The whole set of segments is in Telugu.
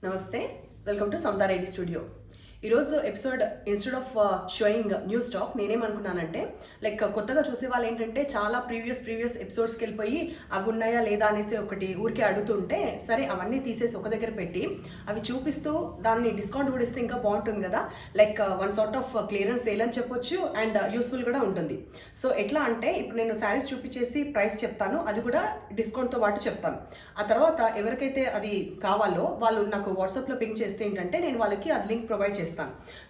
నమస్తే, welcome to Samatha Reddy studio. ఈరోజు episode instead of showing new stock నేనేమనుకున్నానంటే కొత్తగా చూసే వాళ్ళు ఏంటంటే చాలా ప్రీవియస్ ఎపిసోడ్స్కి వెళ్ళిపోయి అవి ఉన్నాయా లేదా అనేసి ఒకటి ఊరికే అడుగుతుంటే సరే అవన్నీ తీసేసి ఒక దగ్గర పెట్టి అవి చూపిస్తూ దాన్ని డిస్కౌంట్ కూడా ఇస్తే ఇంకా బాగుంటుంది కదా. One sort of clearance sale అని చెప్పొచ్చు అండ్ యూస్ఫుల్ కూడా ఉంటుంది. సో ఎట్లా అంటే ఇప్పుడు నేను శారీస్ చూపించేసి ప్రైస్ చెప్తాను, అది కూడా డిస్కౌంట్తో పాటు చెప్తాను. ఆ తర్వాత ఎవరికైతే అది కావాలో వాళ్ళు నాకు వాట్సాప్లో పింక్ చేస్తే ఏంటంటే నేను వాళ్ళకి అది లింక్ ప్రొవైడ్ చేస్తాను.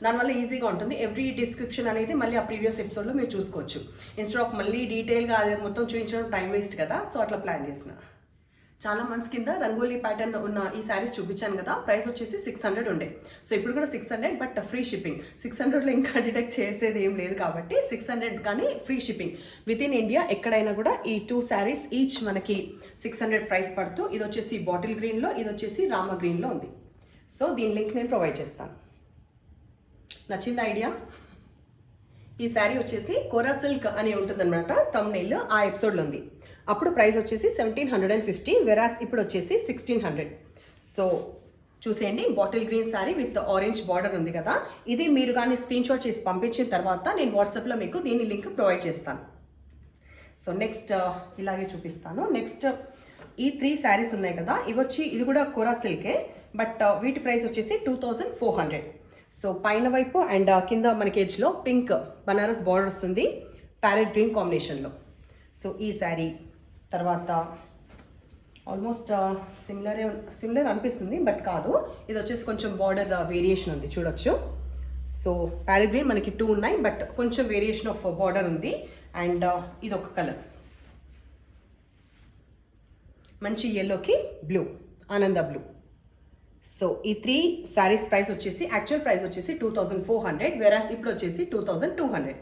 దానివల్ల ఈజీగా ఉంటుంది. ఎవ్రీ డిస్క్రిప్షన్ అనేది మళ్ళీ ఆ ప్రీవియస్ ఎపిసోడ్లో మీరు చూసుకోవచ్చు. ఇన్స్టెడ్ ఆఫ్ మళ్ళీ డీటెయిల్గా అది మొత్తం చూపించడం టైం వేస్ట్ కదా. సో అట్లా ప్లాన్ చేసిన. చాలా మంత్స్ కింద రంగోలీ ప్యాటర్న్ ఉన్న ఈ శారీస్ చూపించాను కదా. ప్రైస్ వచ్చేసి 600 ఉండే. సో ఇప్పుడు కూడా 600, బట్ ఫ్రీ షిప్పింగ్. 600లో ఇంకా డిటెక్ట్ చేసేది ఏం లేదు కాబట్టి 600 కానీ free shipping with in India. ఎక్కడైనా కూడా ఈ 2 శారీస్ ఈచ్ మనకి 600 ప్రైస్ పడుతూ, ఇది వచ్చేసి బాటిల్ గ్రీన్లో, ఇది వచ్చేసి రామ గ్రీన్లో ఉంది. సో దీని లింక్ నేను ప్రొవైడ్ చేస్తాను. నచ్చింది ఐడియా? ఈ శారీ వచ్చేసి కోరా సిల్క్ అని ఉంటుందన్నమాట. థంబ్నెయిల్ ఆ ఎపిసోడ్లో ఉంది. అప్పుడు ప్రైస్ వచ్చేసి 1750, వెరాస్ ఇప్పుడు వచ్చేసి 1600. సో చూసేయండి, bottle green sari with orange border ఉంది కదా. ఇది మీరు కానీ స్క్రీన్ షాట్ చేసి పంపించిన తర్వాత నేను వాట్సాప్లో మీకు దీని లింక్ ప్రొవైడ్ చేస్తాను. సో నెక్స్ట్ ఇలాగే చూపిస్తాను. నెక్స్ట్ ఈ 3 శారీస్ ఉన్నాయి కదా, ఇది కూడా కోరా సిల్కే, బట్ వీటి ప్రైస్ వచ్చేసి 2400. సో పైన వైపు అండ్ కింద మనకి ఎడ్జ్లో పింక్ బనారస్ బార్డర్ వస్తుంది, ప్యారెట్ గ్రీన్ కాంబినేషన్లో. సో ఈ శారీ తర్వాత ఆల్మోస్ట్ సిమిలర్ అనిపిస్తుంది, బట్ కాదు. ఇది వచ్చేసి కొంచెం బార్డర్ వేరియేషన్ ఉంది, చూడొచ్చు. సో ప్యారెట్ గ్రీన్ మనకి 2 ఉన్నాయి, బట్ కొంచెం వేరియేషన్ ఆఫ్ బార్డర్ ఉంది. అండ్ ఇది ఒక కలర్, మంచి ఎల్లోకి బ్లూ, ఆనంద బ్లూ. సో ఈ 3 శారీస్ ప్రైస్ వచ్చేసి యాక్చువల్ ప్రైస్ వచ్చేసి 2400, వెరాస్ ఇప్పుడు వచ్చేసి 2200.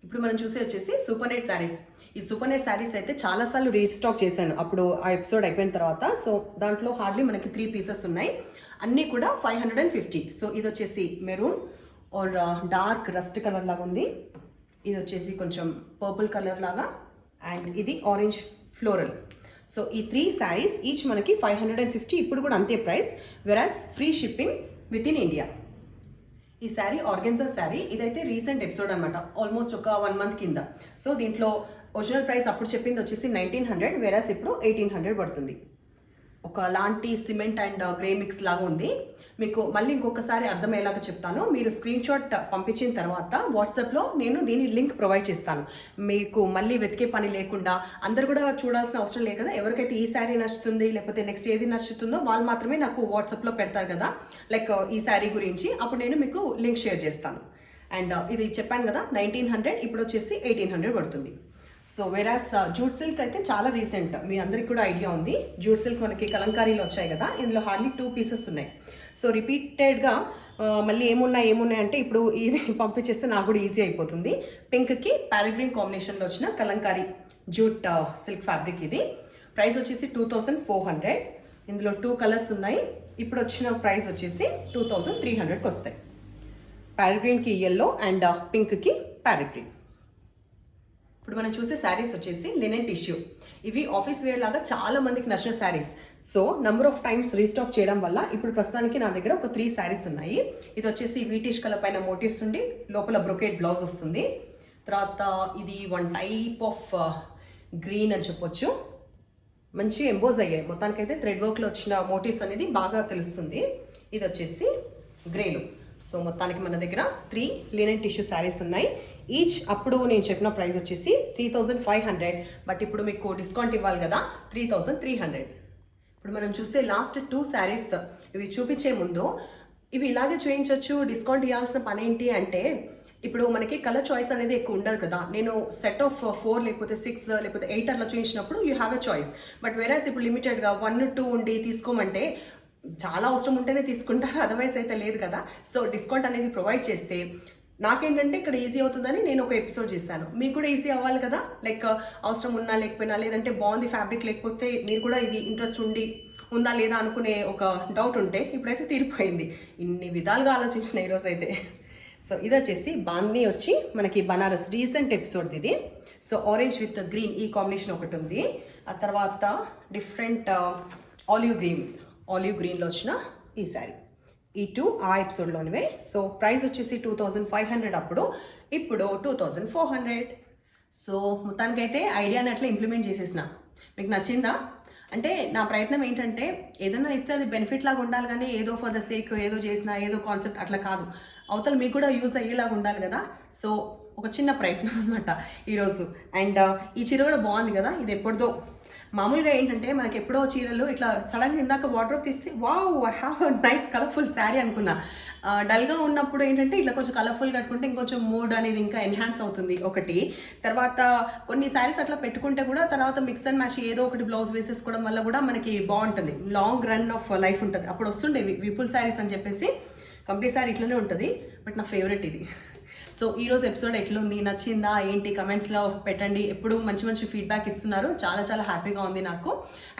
ఇప్పుడు మనం చూసే వచ్చేసి సూపర్ నెట్ శారీస్. ఈ సూపర్ నెట్ శారీస్ అయితే చాలాసార్లు రీస్టాక్ చేశాను అప్పుడు ఆ ఎపిసోడ్ అయిపోయిన తర్వాత. సో దాంట్లో హార్డ్లీ మనకి 3 పీసెస్ ఉన్నాయి, అన్నీ కూడా 550. సో ఇది వచ్చేసి maroon or dark rust colour లాగా ఉంది, ఇది వచ్చేసి కొంచెం పర్పుల్ కలర్ లాగా, అండ్ ఇది ఆరెంజ్ ఫ్లోరల్. సో ఈ 3 శారీస్ ఈచ్ మనకి 550, ఇప్పుడు కూడా అంతే price, వెరాస్ free shipping with in India. ఈ శారీ ఆర్గెన్జా శారీ, ఇదైతే రీసెంట్ ఎపిసోడ్ అనమాట, ఆల్మోస్ట్ ఒక 1 మంత్ కింద. సో దీంట్లో ఒరిజినల్ ప్రైస్ అప్పుడు చెప్పింది వచ్చేసి 1900, వెరాస్ ఇప్పుడు 1800 పడుతుంది. ఒక లాంటి సిమెంట్ అండ్ గ్రే మిక్స్ లాగా ఉంది. మీకు మళ్ళీ ఇంకొకసారి అర్థమయ్యేలాగా చెప్తాను. మీరు స్క్రీన్ షాట్ పంపించిన తర్వాత వాట్సాప్లో నేను దీని లింక్ ప్రొవైడ్ చేస్తాను. మీకు మళ్ళీ వెతికే పని లేకుండా, అందరు కూడా చూడాల్సిన అవసరం లేదు కదా. ఎవరికైతే ఈ శారీ నచ్చుతుంది లేకపోతే నెక్స్ట్ ఏది నచ్చుతుందో వాళ్ళు మాత్రమే నాకు వాట్సాప్లో పెడతారు కదా, ఈ శారీ గురించి. అప్పుడు నేను మీకు లింక్ షేర్ చేస్తాను. అండ్ ఇది చెప్పాను కదా 1900, ఇప్పుడు వచ్చేసి 1800 పడుతుంది. సో వెరాస్ జూట్ సిల్క్ అయితే చాలా రీసెంట్, మీ అందరికి కూడా ఐడియా ఉంది. జూట్ సిల్క్ మనకి కలంకారీలో వచ్చాయి కదా, ఇందులో హార్డ్లీ 2 పీసెస్ ఉన్నాయి. సో రిపీటెడ్గా మళ్ళీ ఏమున్నాయి అంటే ఇప్పుడు ఇది పంపించేస్తే నాకు కూడా ఈజీ అయిపోతుంది. పింక్కి ప్యారెట్ గ్రీన్ కాంబినేషన్లో వచ్చిన కలంకారీ జూట్ సిల్క్ ఫ్యాబ్రిక్. ఇది ప్రైస్ వచ్చేసి 2400. ఇందులో 2 కలర్స్ ఉన్నాయి. ఇప్పుడు వచ్చిన ప్రైస్ వచ్చేసి 2300కి వస్తాయి. ప్యారెట్ గ్రీన్కి ఎల్లో అండ్ పింక్కి ప్యారెట్ గ్రీన్. ఇప్పుడు మనం చూసే శారీస్ వచ్చేసి లినెన్ టిష్యూ. ఇవి ఆఫీస్ వేర్ లాగా చాలా మందికి నచ్చిన saris. So number of times restock చేయడం వల్ల ఇప్పుడు ప్రస్తుతానికి నా దగ్గర ఒక 3 శారీస్ ఉన్నాయి. ఇది వచ్చేసి వీటిష్ కలర్ పైన మోటివ్స్ ఉండి లోపల బ్రొకేట్ బ్లౌజ్ వస్తుంది. తర్వాత ఇది 1 టైప్ ఆఫ్ గ్రీన్ అని చెప్పొచ్చు, మంచి ఎంబోజ్ అయ్యాయి. మొత్తానికైతే థ్రెడ్ వర్క్లో వచ్చిన మోటివ్స్ అనేది బాగా తెలుస్తుంది. ఇది వచ్చేసి గ్రేలో. సో మొత్తానికి మన దగ్గర 3 లినెన్ టిష్యూ శారీస్ ఉన్నాయి. ఈచ్ అప్పుడు నేను చెప్పిన ప్రైస్ వచ్చేసి 3500, బట్ ఇప్పుడు మీకు డిస్కౌంట్ ఇవ్వాలి కదా 3300. ఇప్పుడు మనం చూసే లాస్ట్ 2 శారీస్ ఇవి చూపించే ముందు ఇవి ఇలాగే చూపించవచ్చు, డిస్కౌంట్ ఇవ్వాల్సిన పని ఏంటి అంటే ఇప్పుడు మనకి కలర్ చాయిస్ అనేది ఎక్కువ ఉండదు కదా. నేను సెట్ ఆఫ్ 4 లేకపోతే 6 లేకపోతే 8 అట్లా చూపించినప్పుడు you have a choice. But whereas ఇప్పుడు లిమిటెడ్గా 1, 2 ఉండి తీసుకోమంటే చాలా అవసరం ఉంటేనే తీసుకుంటారు, అదర్వైజ్ అయితే లేదు కదా. సో డిస్కౌంట్ అనేది ప్రొవైడ్ చేస్తే నాకేంటంటే ఇక్కడ ఈజీ అవుతుందని నేను ఒక ఎపిసోడ్ చేశాను. మీకు కూడా ఈజీ అవ్వాలి కదా. అవసరం ఉన్నా లేకపోయినా, లేదంటే బాగుంది ఫ్యాబ్రిక్ లేకపోతే మీరు కూడా ఇది ఇంట్రెస్ట్ ఉందా లేదా అనుకునే ఒక డౌట్ ఉంటే ఇప్పుడైతే తీరిపోయింది. ఇన్ని విధాలుగా ఆలోచించిన ఈరోజు అయితే. సో ఇది వచ్చేసి బాందిని వచ్చి మనకి బనారస్ రీసెంట్ ఎపిసోడ్ ఇది. సో ఆరెంజ్ విత్ గ్రీన్ ఈ కాంబినేషన్ ఒకటి ఉంది. ఆ తర్వాత డిఫరెంట్ ఆలివ్ గ్రీన్లో వచ్చిన ఈ శారీ. ఈ 2 ఆ ఎపిసోడ్లోనివే. సో ప్రైస్ వచ్చేసి 2500 అప్పుడు, ఇప్పుడు 2400. సో మొత్తానికైతే ఐడియాని అట్లా ఇంప్లిమెంట్ చేసేసిన. మీకు నచ్చిందా? అంటే నా ప్రయత్నం ఏంటంటే ఏదైనా ఇస్తే అది బెనిఫిట్ లాగా ఉండాలి, కానీ ఏదో ఫర్ ద సేక్ ఏదో చేసినా ఏదో కాన్సెప్ట్ అట్లా కాదు. అవతల మీకు కూడా యూజ్ అయ్యేలాగా ఉండాలి కదా. సో ఒక చిన్న ప్రయత్నం అనమాట ఈరోజు. అండ్ ఈ చీర కూడా బాగుంది కదా, ఇది ఎప్పుడుదో. మామూలుగా ఏంటంటే మనకి ఎప్పుడో చీరలు ఇట్లా సడన్గా ఇందాక వార్డ్రోబ్ తీస్తే wow I have nice colourful sari అనుకున్నా. డల్గా ఉన్నప్పుడు ఏంటంటే ఇట్లా కొంచెం కలర్ఫుల్ కట్టుకుంటే ఇంకొంచెం మూడ్ అనేది ఇంకా ఎన్హాన్స్ అవుతుంది ఒకటి. తర్వాత కొన్ని శారీస్ అట్లా పెట్టుకుంటే కూడా తర్వాత మిక్స్ అండ్ మ్యాచ్ ఏదో ఒకటి బ్లౌజ్ వేసేసుకోవడం వల్ల కూడా మనకి బాగుంటుంది, లాంగ్ రన్ ఆఫ్ లైఫ్ ఉంటుంది. అప్పుడు వస్తుండే విపుల్ శారీస్ అని చెప్పేసి, కంప్లీట్ శారీ ఇట్లనే ఉంటుంది. బట్ నా ఫేవరెట్ ఇది. సో ఈరోజు ఎపిసోడ్ ఎట్లుంది, నచ్చిందా ఏంటి, కమెంట్స్లో పెట్టండి. ఎప్పుడు మంచి మంచి ఫీడ్బ్యాక్ ఇస్తున్నారు, చాలా చాలా హ్యాపీగా ఉంది నాకు.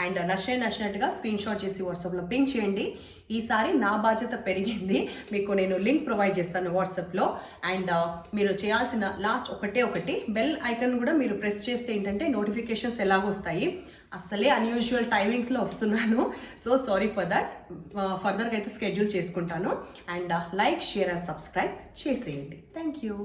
అండ్ నచ్చినట్టుగా స్క్రీన్ షాట్ చేసి వాట్సాప్లో పింక్ చేయండి. ఈసారి నా బాధ్యత పెరిగింది, మీకు నేను లింక్ ప్రొవైడ్ చేస్తాను వాట్సాప్లో. అండ్ మీరు చేయాల్సిన లాస్ట్ ఒకటి బెల్ ఐకన్ కూడా మీరు ప్రెస్ చేస్తే ఏంటంటే నోటిఫికేషన్స్ ఎలాగో వస్తాయి. అస్సలే అన్యూజువల్ టైమింగ్స్లో వస్తున్నాను, సో సారీ ఫర్ దట్. ఫర్దర్గా అయితే స్కెడ్యూల్ చేసుకుంటాను. And like, share and subscribe చేసేయండి. Thank you.